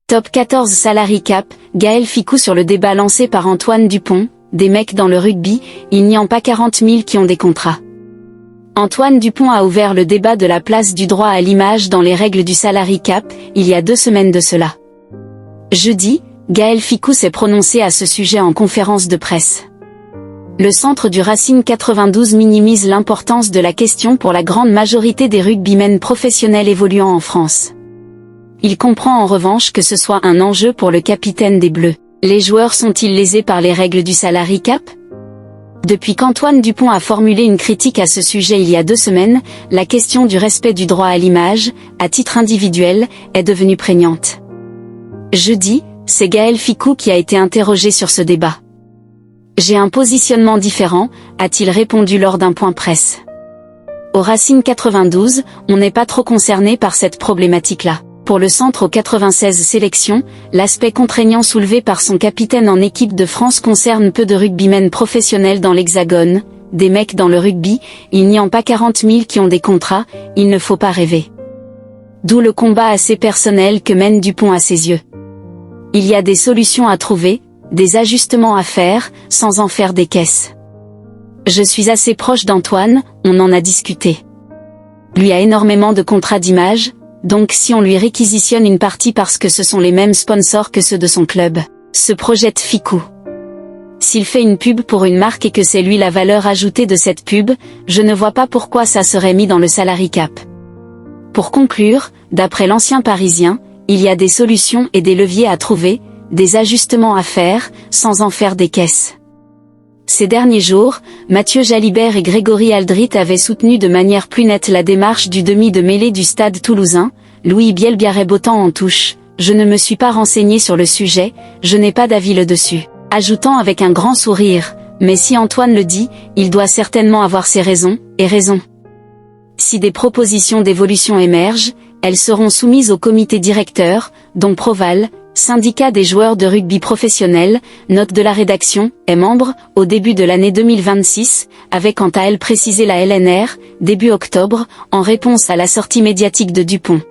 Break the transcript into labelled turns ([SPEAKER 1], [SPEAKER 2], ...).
[SPEAKER 1] Top 14 Salary Cap, Gaël Fickou sur le débat lancé par Antoine Dupont, des mecs dans le rugby, il n'y a pas 40 000 qui ont des contrats. Antoine Dupont a ouvert le débat de la place du droit à l'image dans les règles du Salary Cap, il y a 2 semaines de cela. Jeudi, Gaël Fickou s'est prononcé à ce sujet en conférence de presse. Le centre du Racing 92 minimise l'importance de la question pour la grande majorité des rugbymen professionnels évoluant en France. Il comprend en revanche que ce soit un enjeu pour le capitaine des Bleus. Les joueurs sont-ils lésés par les règles du Salary Cap? Depuis qu'Antoine Dupont a formulé une critique à ce sujet il y a 2 semaines, la question du respect du droit à l'image, à titre individuel, est devenue prégnante. Jeudi, c'est Gaël Fickou qui a été interrogé sur ce débat. J'ai un positionnement différent, a-t-il répondu lors d'un point presse. Au Racing 92, on n'est pas trop concerné par cette problématique-là. Pour le centre aux 96 sélections, l'aspect contraignant soulevé par son capitaine en équipe de France concerne peu de rugbymen professionnels dans l'Hexagone, des mecs dans le rugby, il n'y a pas 40 000 qui ont des contrats, il ne faut pas rêver. D'où le combat assez personnel que mène Dupont à ses yeux. Il y a des solutions à trouver, des ajustements à faire, sans en faire des caisses. Je suis assez proche d'Antoine, on en a discuté. Lui a énormément de contrats d'image, donc si on lui réquisitionne une partie parce que ce sont les mêmes sponsors que ceux de son club, se projette Fickou. S'il fait une pub pour une marque et que c'est lui la valeur ajoutée de cette pub, je ne vois pas pourquoi ça serait mis dans le Salary Cap. Pour conclure, d'après l'ancien Parisien, il y a des solutions et des leviers à trouver, des ajustements à faire, sans en faire des caisses. Ces derniers jours, Mathieu Jalibert et Grégory Aldrit avaient soutenu de manière plus nette la démarche du demi de mêlée du Stade toulousain, Louis Bielbiarré-Bottan en touche, je ne me suis pas renseigné sur le sujet, je n'ai pas d'avis là-dessus. Ajoutant avec un grand sourire, mais si Antoine le dit, il doit certainement avoir ses raisons, et raison. Si des propositions d'évolution émergent, elles seront soumises au comité directeur, dont Proval, syndicat des joueurs de rugby professionnels, note de la rédaction, est membre, au début de l'année 2026, avait quant à elle précisé la LNR, début octobre, en réponse à la sortie médiatique de Dupont.